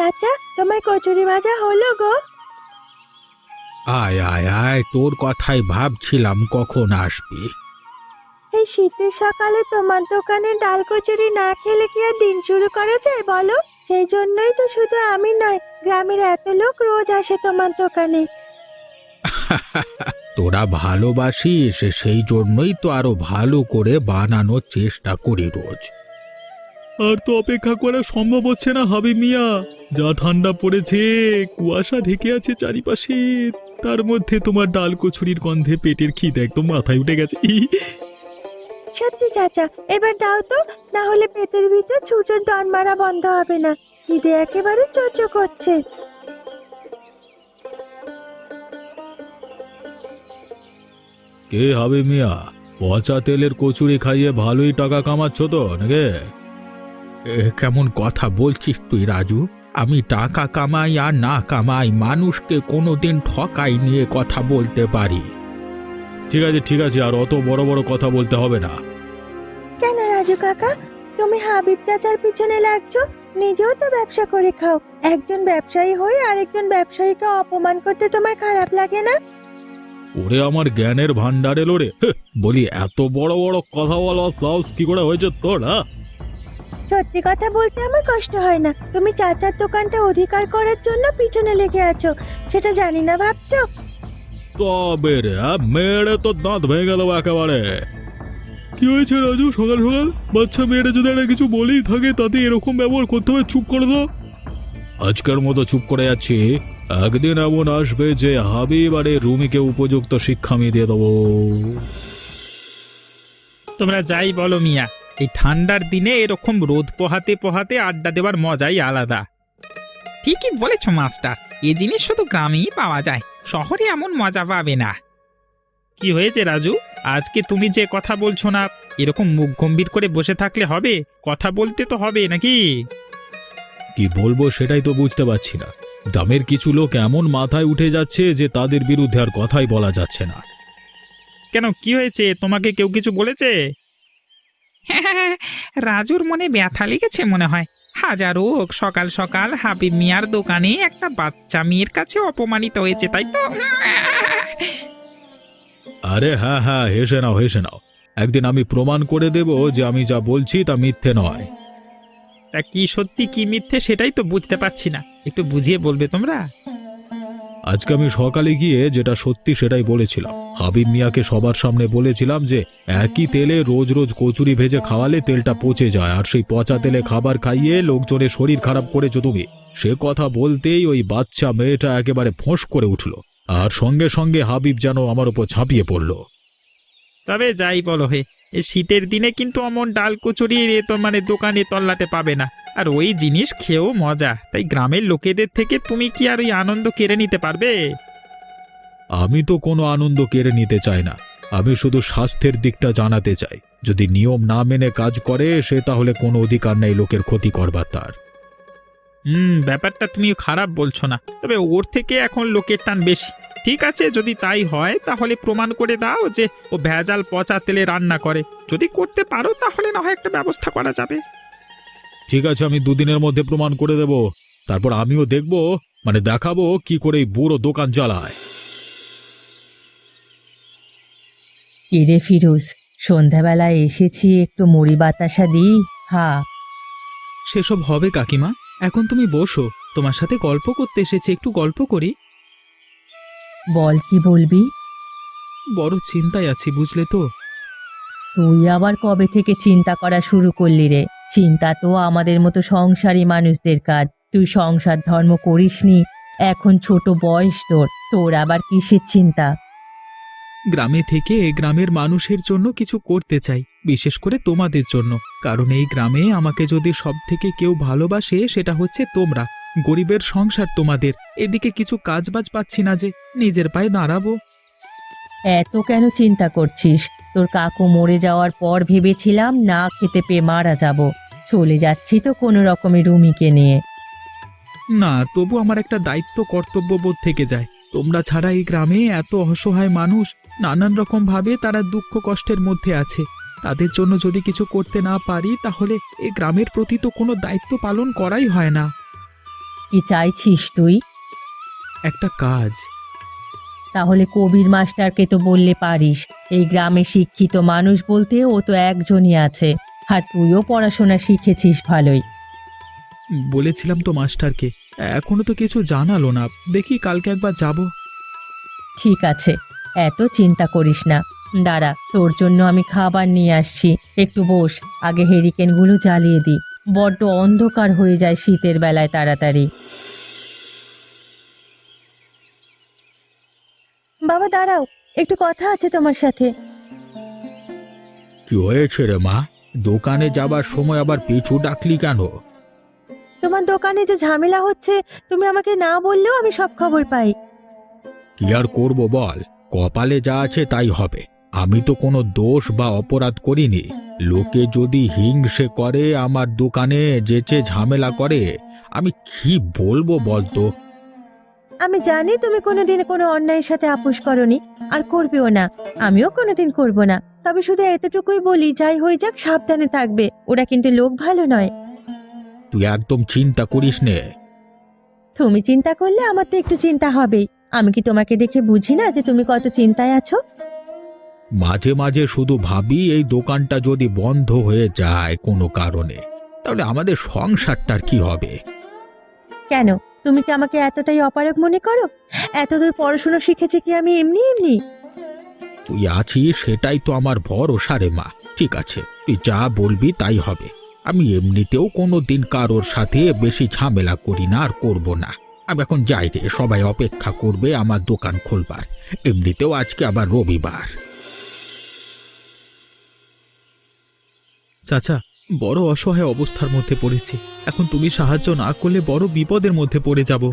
চাচা, তোমার কচুরি ভাজা হলো গো। আয় আয় আয়, তোর কথাই ভাবছিলাম কখন আসবি। এই শীতের সকালে তোমার দোকানে ডাল কচুরি না খেলে কি আর দিন শুরু করা যায় বলো? সেই জন্যই তো শুধু আমি নয়, গ্রামের এত লোক রোজ আসে তোমার দোকানে। তোরা ভালোবাসিস, সেই জন্যই তো আরো ভালো করে বানানোর চেষ্টা করি রোজ। আর তো অপেক্ষা করা সম্ভব হচ্ছে না হাবিব মিয়া। যা ঠান্ডা পড়েছে, কুয়াশা ঢেকে আছে চারিপাশে, তার মধ্যে তোমার ডাল কচুরির গন্ধে পেটের খিদে একদম মাথায় উঠে গেছে। সত্যি চাচা, এবার দাও তো, না হলে পেটের ভিতর ছুঁচোর ডন মারা বন্ধ হবে না। খিদে একেবারে চোচো করছে। কে হাবিব মিয়া, পচা তেলের কচুরি খাইয়ে ভালোই টাকা কামাচ্ছ তো নাকি? কেমন কথা বলছিস তুই রাজু? আমি টাকা কামাই আর না কামাই, মানুষকে কোনোদিন ঠকাই নিয়ে কথা বলতে পারি। ঠিক আছে, আর অত বড় বড় কথা বলতে হবে না। কেন রাজু কাকা, তুমি হাবিব চাচার পিছনে লাগছো? নিজেও তো ব্যবসা করে খাও। একজন ব্যবসায়ী হয়ে আরেকজন ব্যবসায়ীকে অপমান করতে তোমার খারাপ লাগে না? ওরে আমার জ্ঞানের ভান্ডার এলো রে। বলি, এত বড় বড় কথা বলা সাহস কি করে হয়েছে তোর? সত্যি কথা বলতে আমার কষ্ট হয় না। তুমি চাচার দোকানটা অধিকার করার জন্য পিছনে লেগে আছো, সেটা জানি না ভাবছো? তবে রে, মেরে তো দাঁত ভেঙে গেল একেবারে। কি হয়েছে রাজু, সকাল সকাল বাচ্চা মেয়েরা যদি একটা কিছু বলেই থাকে তাতে এরকম ব্যবহার করতে হবে? চুপ করে দাও। আজকের মতো চুপ করে যাচ্ছি, একদিন এমন আসবে যে হাবিব আরে রুমিকে উপযুক্ত শিক্ষা আমি দিয়ে দেবো। তোমরা যাই বলো মিয়া, এই ঠান্ডার দিনে এরকম রোদ পোহাতে পোহাতে আড্ডা দেওয়ার মজাই আলাদা। ঠিকই বলেছ মাস্টার, এ জিনিস শুধু গ্রামেই পাওয়া যায়, শহরে এমন মজা পাবে না। কি হয়েছে রাজু, আজকে তুমি যে কথা বলছো না, এরকম মুখ গম্ভীর করে বসে থাকলে হবে? কথা বলতে তো হবে নাকি? কি বলবো সেটাই তো বুঝতে পারছি না। গ্রামের কিছু লোক এমন মাথায় উঠে যাচ্ছে যে তাদের বিরুদ্ধে আর কথাই বলা যাচ্ছে না। কেন, কি হয়েছে? তোমাকে কেউ কিছু বলেছে? রাজুর মনে ব্যথা লেগেছে মনে হয়। হাজারো হোক, সকাল সকাল হাবিব মিয়ার দোকানে একটা বাচ্চা মেয়ের কাছে অপমানিত হয়েছে, তাই তো? আরে হ্যাঁ, হেসে নাও। একদিন আমি প্রমাণ করে দেব যে আমি যা বলছি তা মিথ্যে নয়। তা কি সত্যি কি মিথ্যে সেটাই তো বুঝতে পারছি না, একটু বুঝিয়ে বলবে তোমরা? আজকে আমি সকালে গিয়ে যেটা সত্যি সেটাই বলেছিলাম। হাবিব মিয়াকে সবার সামনে বলেছিলাম যে একই তেলে রোজ রোজ কচুরি ভেজে খাওয়ালে তেলটা পচে যায়, আর সেই পচা তেলে খাবার খাইয়ে লোকজনের শরীর খারাপ করেছো তুমি। সে কথা বলতেই ওই বাচ্চা মেয়েটা একেবারে ফোঁস করে উঠল, আর সঙ্গে সঙ্গে হাবিব যেন আমার উপর ঝাঁপিয়ে পড়ল। তবে যাই বলো হে, এই শীতের দিনে কিন্তু অমন ডাল কচুরি তো দোকানে তল্লাটে পাবে না, আর ওই জিনিস খেয়েও মজা। তাই গ্রামের লোকেদের থেকে তুমি কি আর ওই আনন্দ কেড়ে নিতে পারবে? আমি তো কোনো আনন্দ কেড়ে নিতে চাই না, আমি শুধু স্বাস্থ্যের দিকটা জানাতে চাই। যদি নিয়ম না মেনে কাজ করে সে তাহলে কোনো অধিকার নেই লোকের ক্ষতি করবার তার। ব্যাপারটা তুমি খারাপ বলছো না, তবে ওর থেকে এখন লোকের টান বেশি। ঠিক আছে, যদি তাই হয় তাহলে প্রমাণ করে দাও যে ও ভেজাল পচা তেলে রান্না করে। যদি করতে পারো তাহলে না হয় একটা ব্যবস্থা করা যাবে। ঠিক আছে, আমি দুদিনের মধ্যে প্রমাণ করে দেব, তারপর আমিও দেখব, দেখাবো কি করে এই বুড়ো দোকান চালায়। কিরে ফিরোজ, সন্ধ্যাবেলায় এসেছি, একটু মুড়ি বাতাসা দিই? সেসব হবে কাকিমা, এখন তুমি বসো, তোমার সাথে গল্প করতে এসেছি, একটু গল্প করি। বল, কি বলবি? বড় চিন্তায় আছি বুঝলে তো। তুই আবার কবে থেকে চিন্তা করা শুরু করলি রে? চিন্তা তো আমাদের মতো সংসারী মানুষদের কাজ। তুই সংসার ধর্ম করিসনি, এখন ছোট বয়স তোর, তোর আবার কিসের চিন্তা? গ্রামে থেকে গ্রামের মানুষের জন্য কিছু করতে চাই, বিশেষ করে তোমাদের জন্য। কারণ এই গ্রামে আমাকে যদি সব থেকে কেউ ভালোবাসে সেটা হচ্ছে তোমরা। গরিবের সংসার তোমাদের, এদিকে কিছু কাজবাজ পাচ্ছি না যে নিজের পায়ে দাঁড়াবো। এত কেন চিন্তা করছিস? তোর কাকু মরে যাওয়ার পর ভেবেছিলাম না খেতে পেয়ে মারা যাব, চলে যাচ্ছি তো কোনো রকমে রুমিকে নিয়ে। না, তবু আমার একটা দায়িত্ব কর্তব্যবোধ থেকে যায়। তোমরা ছাড়া এই গ্রামে এত অসহায় মানুষ, নানান রকম ভাবে তারা দুঃখ কষ্টের মধ্যে আছে। তাদের জন্য যদি কিছু করতে না পারি তাহলে এই গ্রামের প্রতি তো কোনো দায়িত্ব পালন করাই হয় না। কি চাইছিস তুই? একটা কাজ। তাহলে কবির মাস্টারকে তো বললে পারিস। এই গ্রামে শিক্ষিত মানুষ বলতে ও তো একজনই আছে, আর তুইও পড়াশোনা শিখেছিস ভালোই। বলেছিলাম তো মাস্টারকে, এখনো তো কিছু জানালো না। দেখি কালকে একবার যাব। ঠিক আছে, এত চিন্তা করিস না। দাঁড়া, তোর জন্য আমি খাবার নিয়ে আসছি। একটু বস, আগে হেরিকেনগুলো জ্বালিয়ে দি। বড্ড অন্ধকার হয়ে যায় শীতের বেলায় তাড়াতাড়ি। বাবা দাঁড়াও, একটু কথা আছে তোমার সাথে। কি হয়েছে রে মা? দোকানে যাবার সময় আবার পিছু ডাকলি কেন? তোমার দোকানে যে ঝামেলা হচ্ছে, তুমি আমাকে না বললেও আমি সব খবর পাই। কি আর করব বল, কপালে যা আছে তাই হবে। আমি তো কোনো দোষ বা অপরাধ করিনি। লোকে যদি হিংসে করে, আমার দোকানে যেচে ঝামেলা করে, আমি কি বলবো বলতো? আমি জানি তুমি কোনোদিন কোনো অন্যায়ের সাথে আপোষ করনি, আর করবেও না। আমিও কোনোদিন করব না। তবে শুধু এতটুকুই বলি, যাই হয়ে যাক সাবধানে থাকবে। ওরা কিন্তু লোক ভালো নয়। তুই একদম চিন্তা করিস নে। তুমি চিন্তা করলে আমার তো একটু চিন্তা হবেই। আমি কি তোমাকে দেখে বুঝি না যে তুমি কত চিন্তায় আছো? মাঝে মাঝে শুধু ভাবি, এই দোকানটা যদি বন্ধ হয়ে যায় কোনো কারণে, তাহলে আমাদের সংসারটার কি হবে? কেন, তুমি কি আমাকে এতটাই অপারগ মনে করো? এতদূর পড়াশোনা শিখেছি কি আমি এমনি এমনি? তুই আছিস সেটাই তো আমার ভরসা রে মা। ঠিক আছে, তুই যা বলবি তাই হবে। আমি এমনিতেও কোনো দিন কারোর সাথে বেশি ঝামেলা করি না, আর করব না। আমি এখন যাই রে, সবাই অপেক্ষা করবে আমার দোকান খুলবার। এমনিতেও আজকে আবার রবিবার। চাচা, বড় অসহায় অবস্থার মধ্যে পড়েছি। এখন তুমি সাহায্য না করলে বড় বিপদের মধ্যে পড়ে যাব।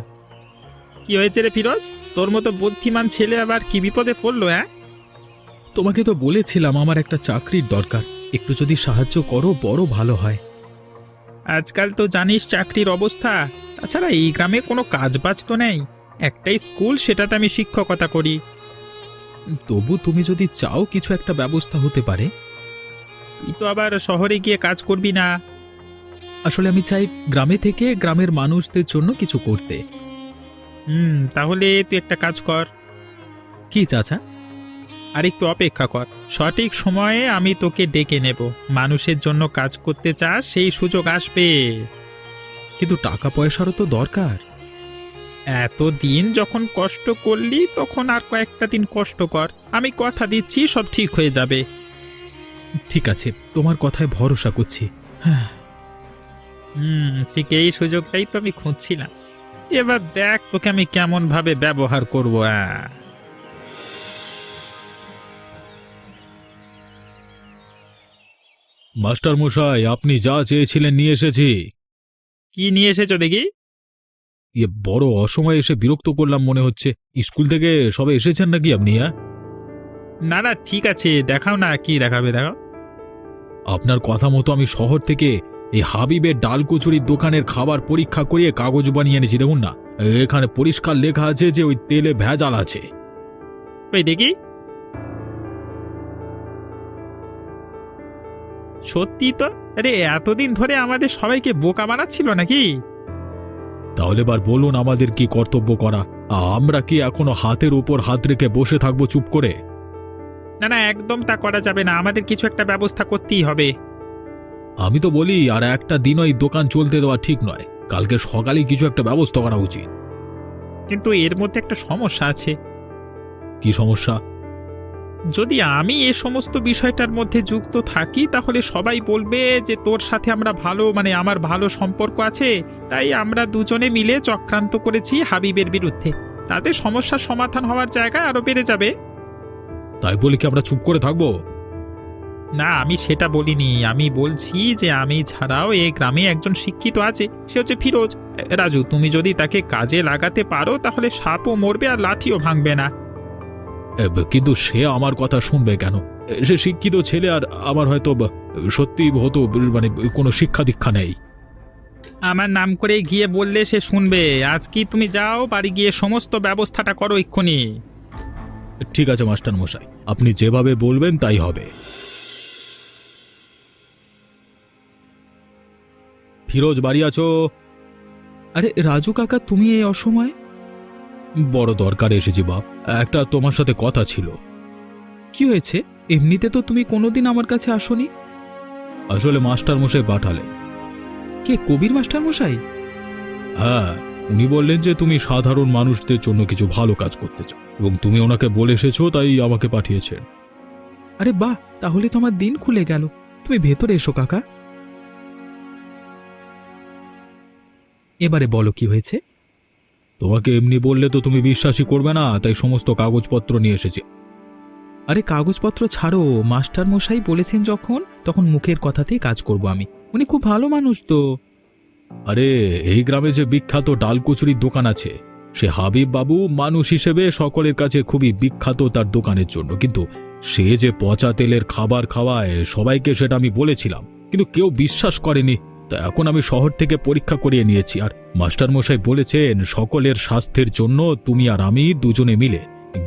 কি হয়েছে রে ফিরোজ? তোর মতো বুদ্ধিমান ছেলে আবার কি বিপদে পড়লো? তোমাকে তো বলেছিলাম আমার একটা চাকরির দরকার, একটু যদি সাহায্য করো বড় ভালো হয়। আজকাল তো জানিস চাকরির অবস্থা। তাছাড়া এই গ্রামে কোনো কাজ বাজ তো নেই। একটাই স্কুল, সেটাতে আমি শিক্ষকতা করি। তবু তুমি যদি চাও কিছু একটা ব্যবস্থা হতে পারে। তুই তো আবার শহরে গিয়ে কাজ করবি না। আসলে আমি চাই গ্রামে থেকে গ্রামের মানুষদের জন্য কিছু করতে। তাহলে তুই একটা কাজ কর। কি চাচা? আর একটু অপেক্ষা কর, সঠিক সময়ে আমি তোকে ডেকে নেব। মানুষের জন্য কাজ করতে চাস, সেই সুযোগ আসবে। কিন্তু টাকা পয়সারও তো দরকার। এতদিন যখন কষ্ট করলি, তখন আর কয়েকটা দিন কষ্ট কর। আমি কথা দিচ্ছি সব ঠিক হয়ে যাবে। ঠিক আছে, তোমার কথায় ভরসা করছি। হ্যাঁ। ঠিক এই সুযোগটাই তো আমি খুঁজছিলাম। এবার দেখ তোকে আমি কেমন ভাবে ব্যবহার করব। মাস্টার মশাই, আপনি যা চেয়েছিলেন নিয়ে এসেছি। কি নিয়ে এসেছো দেখি? বড় অসময়ে এসে বিরক্ত করলাম মনে হচ্ছে। স্কুল থেকে সবে এসেছেন নাকি আপনি? না না, ঠিক আছে, দেখাও না, কি দেখাবে দেখাও। আপনার কথা মতো আমি শহর থেকে এই হাবিবের ডাল কচুরির দোকানের খাবার পরীক্ষা করিয়ে কাগজ বানিয়ে এনেছি। দেখুন না, এখানে পরিষ্কার লেখা আছে যে ওই তেলে ভেজাল আছে। ওই দেখি। সত্যি তো। আরে এতদিন ধরে আমাদের সবাইকে বোকা বানাচ্ছিল নাকি? তাহলে এবার বলুন আমাদের কি কর্তব্য করা? আমরা কি এখনো হাতের উপর হাত রেখে বসে থাকবো চুপ করে? না না, একদম তা করা যাবে না। আমাদের কিছু একটা ব্যবস্থা করতেই হবে। আমি তো বলি আর একটা দিনও এই দোকান চলতে দেওয়া ঠিক নয়। কালকে সকালে কিছু একটা ব্যবস্থা করা উচিত। কিন্তু এর মধ্যে একটা সমস্যা আছে। কি সমস্যা? যদি আমি এ সমস্ত বিষয়টার মধ্যে যুক্ত থাকি, তাহলে সবাই বলবে যে তোর সাথে আমরা আমার ভালো সম্পর্ক আছে, তাই আমরা দুজনে মিলে চক্রান্ত করেছি হাবিবের বিরুদ্ধে। তাতে সমস্যার সমাধান হওয়ার জায়গা আরো বেড়ে যাবে। তাই বলে কি আমরা চুপ করে থাকবো? না, আমি সেটা বলিনি। আমি বলছি যে আমি ছাড়াও এই গ্রামে একজন শিক্ষিত আছে, সে হচ্ছে ফিরোজ। রাজু, তুমি যদি তাকে কাজে লাগাতে পারো, তাহলে সাপও মরবে আর লাঠিও ভাঙবে না। কিন্তু সে আমার কথা শুনবে কেন? সে শিক্ষিত ছেলে, আর আমার হয়তো সত্যি হতো কোনো শিক্ষা দীক্ষা নেই। আমার নাম করে গিয়ে বললে সে শুনবে। আজ কি তুমি যাও, বাড়ি গিয়ে সমস্ত ব্যবস্থাটা করো এক্ষুনি। ঠিক আছে মাস্টার মশাই, আপনি যেভাবে বলবেন তাই হবে। ফিরোজ, বাড়ি আছো? আরে রাজু কাকা, তুমি এই অসময়ে? বড় দরকারে এসেছি বাপ, একটা তোমার সাথে কথা ছিল। কি হয়েছে? এমনিতে তো তুমি কোনোদিন আমার কাছে আসোনি। আসলে মাস্টার মশাই পাঠালে। কে, কবির মাস্টার মশাই? হ্যাঁ, উনি বললেন যে তুমি সাধারণ মানুষদের জন্য কিছু ভালো কাজ করতে চাও এবং তুমি ওনাকে বলে এসেছো, তাই আমাকে পাঠিয়েছেন। আরে বাহ, তাহলে তো আমার দিন খুলে গেল। তুমি ভেতরে এসো কাকা। এবারে বলো কি হয়েছে। তোমাকে এমনি বললে তো তুমি বিশ্বাসই করবে না, তাই সমস্ত কাগজপত্র নিয়ে এসেছি। আরে কাগজপত্র ছাড়ো, মাস্টার মশাই বলেছেন যখন, তখন মুখের কথাতেই কাজ করব আমি। উনি খুব ভালো মানুষ তো। আরে এই গ্রামে যে বিখ্যাত ডাল কচুরির দোকান আছে, সে হাবিব বাবু মানুষ হিসেবে সকলের কাছে খুবই বিখ্যাত তার দোকানের জন্য, কিন্তু সে যে পচা তেলের খাবার খাওয়ায় সবাইকে, সেটা আমি বলেছিলাম, কিন্তু কেউ বিশ্বাস করেনি। তা এখন আমি শহর থেকে পরীক্ষা করিয়ে নিয়েছি, আর মাস্টার মশাই বলেছেন সকলের স্বাস্থ্যের জন্য তুমি আর আমি দুজনে মিলে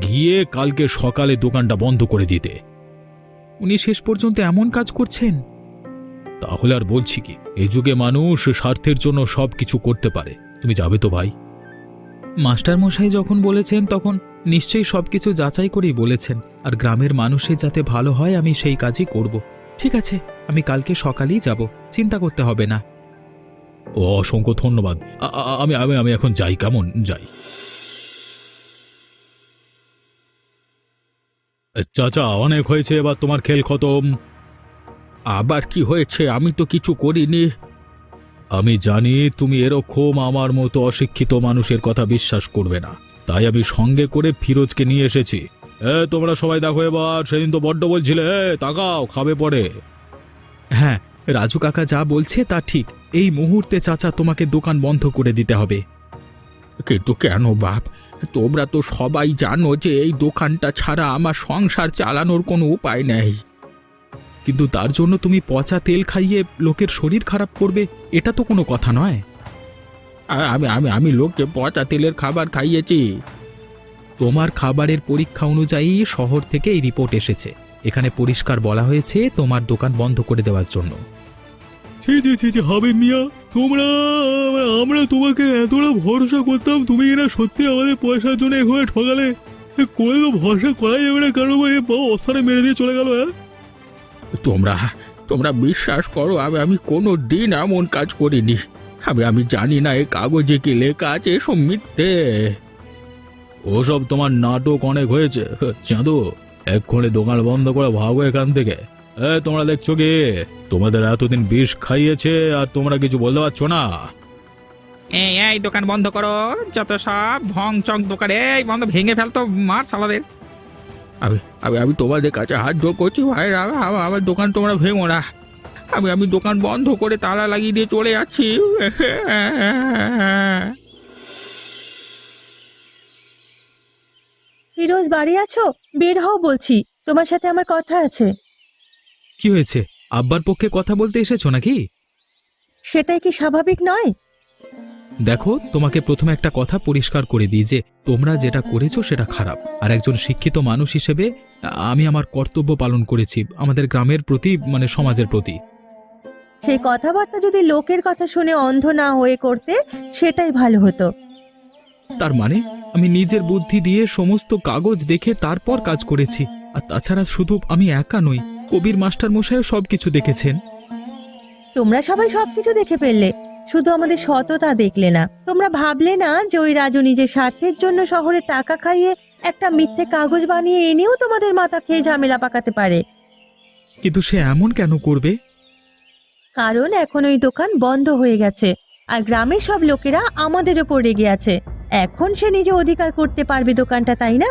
গিয়ে কালকে সকালে দোকানটা বন্ধ করে দিতে। উনি শেষ পর্যন্ত এমন কাজ করছেন? তাহলে আর বলছি কি, এই যুগে মানুষ স্বার্থের জন্য সবকিছু করতে পারে। তুমি যাবে তো ভাই? মাস্টার মশাই যখন বলেছেন তখন নিশ্চয়ই সবকিছু যাচাই করেই বলেছেন, আর গ্রামের মানুষের যাতে ভালো হয় আমি সেই কাজই করব। ঠিক আছে, আমি কালকে সকালেই যাব, চিন্তা করতে হবে না। ও, অসংখ্য ধন্যবাদ। আমি আমি আমি এখন যাই, কেমন যাই? চাচা, অনেক হয়েছে, এবার তোমার খেল খতম। আবার কি হয়েছে? আমি তো কিছু করিনি। আমি জানি তুমি এরকম আমার মতো অশিক্ষিত মানুষের কথা বিশ্বাস করবে না, তাই আমি সঙ্গে করে ফিরোজকে নিয়ে এসেছি। তোমরা সবাই দেখো এবার, সেদিন তো বড্ড বলছিলে তাকাও, খাবে পরে। হ্যাঁ, রাজু কাকা যা বলছে তা ঠিক। এই মুহূর্তে চাচা তোমাকে দোকান বন্ধ করে দিতে হবে। কিন্তু কেন বাপ? তোমরা তো সবাই জানো যে এই দোকানটা ছাড়া আমার সংসার চালানোর কোনো উপায় নেই। কিন্তু তার জন্য তুমি পচা তেল খাইয়ে লোকের শরীর খারাপ করবে, এটা তো কোনো কথা নয়। আমি আমি আমি লোককে পচা তেলের খাবার খাইয়েছি? তোমার খাবারের পরীক্ষা অনুযায়ী শহর থেকে এই রিপোর্ট এসেছে। এখানে পরিষ্কার বলা হয়েছে তোমার দোকান বন্ধ করে দেওয়ার জন্য। ছি ছি ছি ছি, হাবিব মিয়া, আমরা তোমাকে এতটা ভরসা করতাম, তুমি এরা সত্যি আমাদের পয়সার জন্য এভাবে ঠকালে। করে তো ভরসা করাই যাবে না, কারণ অস্থানে মেরে দিয়ে চলে গেল। তোমরা তোমরা বিশ্বাস করো, আমি কোনো দিন এমন কাজ করিনি। আমি জানি না এই কাগজে কি লেখা আছে, এসব মিথ্যে। ওসব তোমার নাটক অনেক হয়েছে চাঁদু, এক্ষুনি দোকান বন্ধ করে ভাগো এখান থেকে। তোমরা দেখছো কি, তোমাদের এতদিন বিষ খাইয়েছে আর তোমরা কিছু বলতে পারছো না। এই এই দোকান বন্ধ করো, যত সব ভং চং দোকান এই বন্ধ, ভেঙে ফেলতো, মার সালাদের। আমি আমি আমি তোমাদের কাছে হাত জোর করছি ভাই, আমার দোকান তোমরা ভেঙো না। আমি দোকান বন্ধ করে তালা লাগিয়ে দিয়ে চলে যাচ্ছি। ফিরোজ, বাড়ি আছো? বের হও বলছি, তোমার সাথে আমার কথা আছে। কি হয়েছে? আব্বার পক্ষে কথা বলতে এসেছো নাকি? সেটাই কি স্বাভাবিক নয়? দেখো, তোমাকে প্রথমে একটা কথা পরিষ্কার করে দিই যে তোমরা যেটা করেছো সেটা খারাপ, আর একজন শিক্ষিত মানুষ হিসেবে আমি আমার কর্তব্য পালন করেছি আমাদের গ্রামের প্রতি, মানে সমাজের প্রতি। সেই কথাবার্তা যদি লোকের কথা শুনে অন্ধ না হয়ে করতে, সেটাই ভালো হতো। তার মানে আমি নিজের বুদ্ধি দিয়ে সমস্ত কাগজ দেখে তারপর কাজ করেছি। আর তাছাড়া শুধু আমি একা নই, কবির মাস্টার মশাইও সবকিছু দেখেছেন। তোমরা সবাই সবকিছু দেখে ফেললে, শুধু আমাদের সততা দেখলে না। তোমরা ভাবলে না যে ওই রাজু নিজের স্বার্থের জন্য শহরে টাকা খাইয়ে একটা মিথ্যে কাগজ বানিয়ে এনেও তোমাদের মাথা খেয়ে ঝামেলা পাকাতে পারে। কিন্তু সে এমন কেন করবে? কারণ এখন ওই দোকান বন্ধ হয়ে গেছে, আর গ্রামের সব লোকেরা আমাদের ওপর রেগে আছে। এখন সে নিজে অধিকার করতে পারবে দোকানটা, তাই না?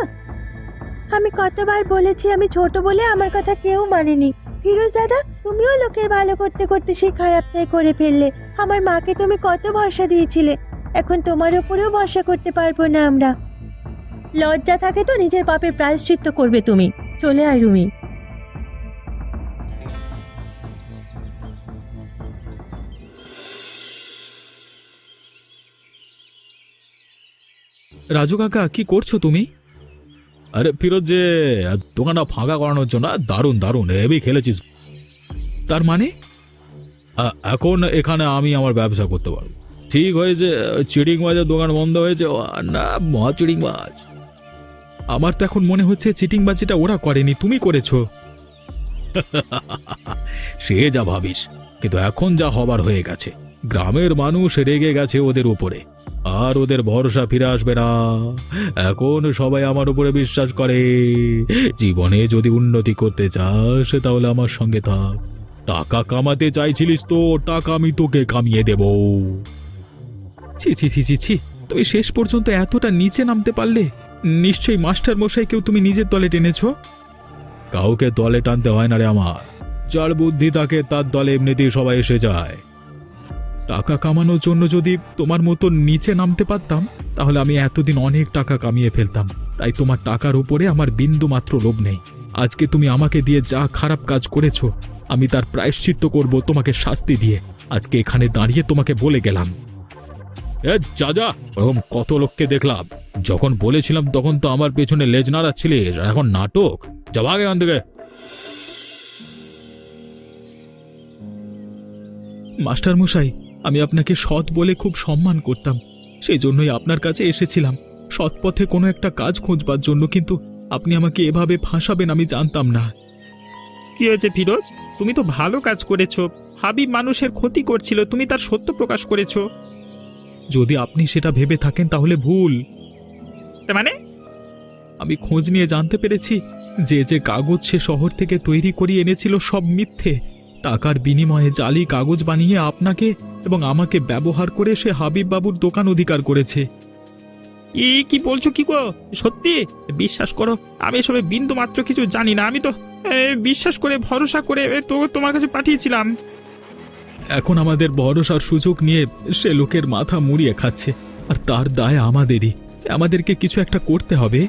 আমি কতবার বলেছি আমি ছোট বলে আমার কথা কেউ মানেনি। ফিরোজ দাদা, তুমিও লোকের ভালো করতে করতে সেই খারাপটাই করে ফেললে। আমার মাকে তুমি কত ভরসা দিয়েছিলে, এখন তোমার উপরেও ভরসা করতে পারবো না আমরা। লজ্জা থাকে তো নিজের পাপের প্রায়শ্চিত্ত করবে তুমি। চলে আয় রুমি। রাজু কাকা, কি করছো তুমি? আরে ফিরোজ, যে দোকানটা ফাঁকা করানোর জন্য দারুণ দারুণ হেভি খেলেছিস। তার মানে এখন এখানে আমি আমার ব্যবসা করতে পারবো। ঠিক হয়েছে, চিড়িং মাছের দোকান বন্ধ হয়েছে। ও, না, মহা চিড়িং মাছ। আমার তো এখন মনে হচ্ছে চিটিংবাজিটা ওরা করেনি, তুমি করেছো। সে যা ভাবিস, কিন্তু এখন যা হবার হয়ে গেছে। গ্রামের মানুষ রেগে গেছে ওদের উপরে, আর ওদের ভরসা ফিরে আসবে না। এখন সবাই আমার উপরে বিশ্বাস করে। জীবনে যদি উন্নতি করতে চাস তাহলে আমার সঙ্গে থাক। টাকা কামাতে চাইছিলিস তো, টাকা আমি তোকে কামিয়ে দেব। ছি ছি ছি ছি ছি, তুমি শেষ পর্যন্ত এতটা নিচে নামতে পারলে? নিশ্চয়ই মাস্টার মশাইকেও তুমি নিজের দলে টেনেছো। কাউকে দলে টানতে হয় না রে আমার, যার বুদ্ধি থাকে তার দলে এমনিতেই সবাই এসে যায়। টাকা কামানোর জন্য যদি তোমার মতো নিচে নামতে পারতাম, তাহলে আমি এতদিন অনেক টাকা কামিয়ে ফেলতাম। তাই তোমার টাকার উপরে আমার বিন্দু মাত্র লোভ নেই। আজকে তুমি আমাকে দিয়ে যা খারাপ কাজ করেছো, আমি তার প্রায়শ্চিত্ত করব তোমাকে শাস্তি দিয়ে। আজকে এখানে দাঁড়িয়ে তোমাকে বলে গেলাম। এ যা যা, ওরকম কত লোককে দেখলাম। যখন বলেছিলাম তখন তো আমার পেছনে লেজ নাড়াচ্ছিলিস, আর এখন নাটক। যা ভাগ এখান থেকে। মাস্টার মশাই, আমি আপনাকে সৎ বলে খুব সম্মান করতাম, সেই জন্যই আপনার কাছে এসেছিলাম সৎ পথে কোনো একটা কাজ খুঁজবার জন্য। কিন্তু আপনি আমাকে এভাবে ফাঁসাবেন আমি জানতাম না। কি হয়েছে ফিরোজ? তুমি তো ভালো কাজ করেছো। হাবিব মানুষের ক্ষতি করছিল, তুমি তার সত্য প্রকাশ করেছো। যদি আপনি সেটা ভেবে থাকেন তাহলে ভুল। তার মানে? আমি খোঁজ নিয়ে জানতে পেরেছি যে যে কাগজ সে শহর থেকে তৈরি করিয়ে এনেছিল সব মিথ্যে। টাকার বিনিময়ে জালি কাগজ বানিয়ে আপনাকে এবং আমাকে ব্যবহার করে সে হাবিব বাবুর দোকান অধিকার করেছে। কি বলছো কি গো? সত্যি? বিশ্বাস করো, আমি এসবে বিন্দু মাত্র কিছু জানি না। আমি তো বিশ্বাস করে ভরসা করে তো তোমার কাছে পাঠিয়েছিলাম। এখন আমাদের ভরসার সুযোগ নিয়ে সে লোকের মাথা মুড়িয়ে খাচ্ছে, আর তার দায় আমাদেরই। আমাদেরকে কিছু একটা করতে হবে।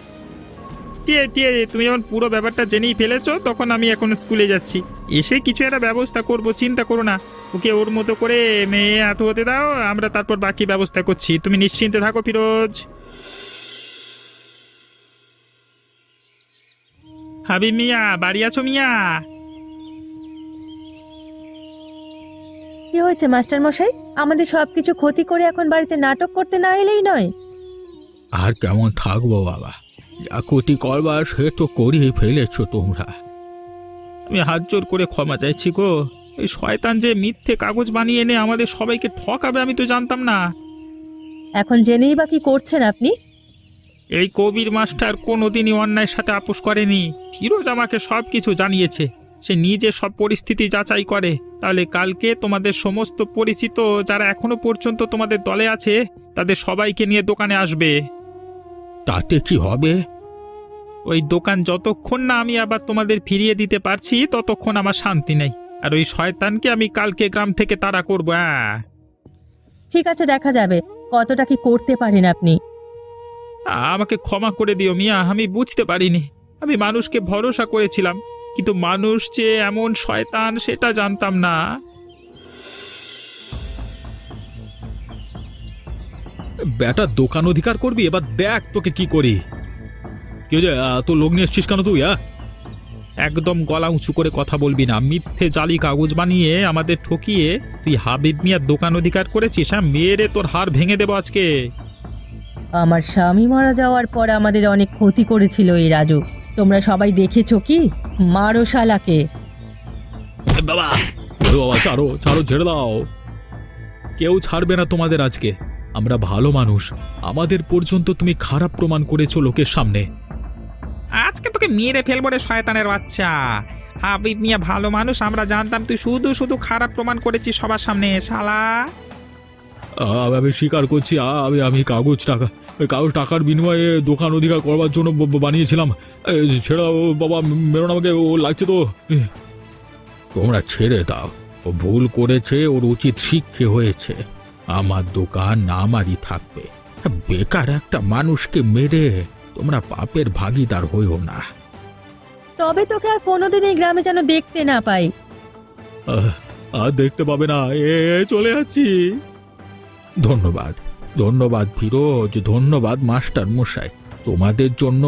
তুমি যখন পুরো ব্যাপারটা জেনেই ফেলেছো, তখন আমি এখন স্কুলে যাচ্ছি। এসে কিছু একটা ব্যবস্থা করব, চিন্তা করো না। ওকে ওর মতো করে মেয়ে এত হতে দাও, আমরা তারপর বাকি ব্যবস্থা করছি। তুমি নিশ্চিন্তে থাকো ফিরোজ। হাবিব মিয়া, বাড়ি আছো মিয়া? কি হয়েছে মাস্টার মশাই? আমাদের সবকিছু ক্ষতি করে এখন বাড়িতে নাটক করতে না এলেই নয়। আর কেমন থাকবো বাবা, যা ক্ষতি করবার সে তো করিয়ে ফেলেছো তোমরা। আমি হাত জোর করে ক্ষমা চাইছি গো। এই শয়তান যে মিথ্যে কাগজ বানিয়ে এনে আমাদের সবাইকে ঠকাবে, আমি তো জানতাম না। এখন জেনেই বা কি করছেন আপনি? এই কবির মাস্টার কোনোদিনই অন্যায়ের সাথে আপোষ করেনি। ফিরোজ আমাকে সব কিছু জানিয়েছে। সে নিজে সব পরিস্থিতি যাচাই করে। তাহলে কালকে তোমাদের সমস্ত পরিচিত যারা এখনো পর্যন্ত তোমাদের দলে আছে, তাদের সবাইকে নিয়ে দোকানে আসবে। তাতে কি হবে? ওই দোকান যতক্ষণ না আমি আবার তোমাদের ফিরিয়ে দিতে পারছি, ততক্ষণ আমার শান্তি নেই। আর ওই শয়তানকে আমি কালকে গ্রাম থেকে তাড়া করবো। হ্যাঁ, ঠিক আছে, দেখা যাবে কতটা কি করতে পারেন আপনি। আমাকে ক্ষমা করে দিও মিয়া, আমি বুঝতে পারিনি। আমি মানুষকে ভরসা করেছিলাম, কিন্তু মানুষ যে এমন শয়তান সেটা জানতাম না। বেটা দোকান অধিকার করবি, এবার দেখ তোকে কি করি। কি যে এত লোক নিয়ে এসছিস কেন তুই? একদম গলা উঁচু করে কথা বলবি না। মিথ্যে জালি কাগজ বানিয়ে আমাদের ঠকিয়ে তুই হাবিব মিয়ার দোকান অধিকার করেছিস। হ্যাঁ, মেয়েরে তোর হাড় ভেঙে দেবো আজকে। আমার স্বামী মারা যাওয়ার পর আমাদের অনেক ক্ষতি করেছিল এই রাজু। তোমরা সবাই দেখেছো কি? মারো শালাকে। বাবা বাবা, ছাড়ো ছাড়ো, ছেড়ে দাও। কেউ ছাড়বে না তোমাদের আজকে। আমরা ভালো মানুষ, আমাদের পর্যন্ত তুমি খারাপ প্রমাণ করেছো লোকের সামনে। আজকে তোকে মেরে ফেলবো রে শয়তানের বাচ্চা। হাবিব মিয়া ভালো মানুষ, আমরা জানতাম। তুই শুধু শুধু খারাপ প্রমাণ করেছিস সবার সামনে, শালা। আমি স্বীকার করছি, আমি কাগজ টাকার বিনিময়ে দোকান অধিকার করবার জন্য বানিয়েছিলাম। ছেড়ে দাও বাবা, মেরো না আমাকে, ও লাগছে তো। তোমরা ছেড়ে দাও, ও ভুল করেছে, ওর উচিত শিক্ষা হয়েছে। আমার দোকান আমারই থাকবে। বেকার একটা মানুষকে মেরে তোমরা পাপের ভাগীদার হইও না। তবে তোকে আর কোনোদিন এই গ্রামে যেন দেখতে না পাই। আর দেখতে পাবে না, চলে যাচ্ছি। ধন্যবাদ ধন্যবাদ ফিরোজ, ধন্যবাদ মাস্টার মশাই। তোমাদের জন্য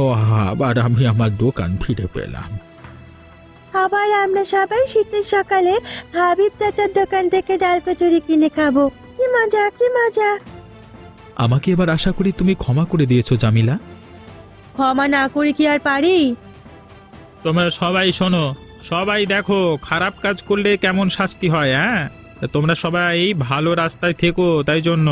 আবার আমি আমার দোকান ফিরে পেলাম। আবার আমরা সবাই শীতের সকালে হাবিব চাচার দোকান থেকে ডাল কচুরি কিনে খাবো। কি মজা কি মজা। আমাকে এবার আশা করি তুমি ক্ষমা করে দিয়েছো জামিলা। ক্ষমা না করে কি আর পারি? তোমরা সবাই শোনো, সবাই দেখো খারাপ কাজ করলে কেমন শাস্তি হয়। হ্যাঁ, তা তোমরা সবাই ভালো রাস্তায় থেকো, তাই জন্য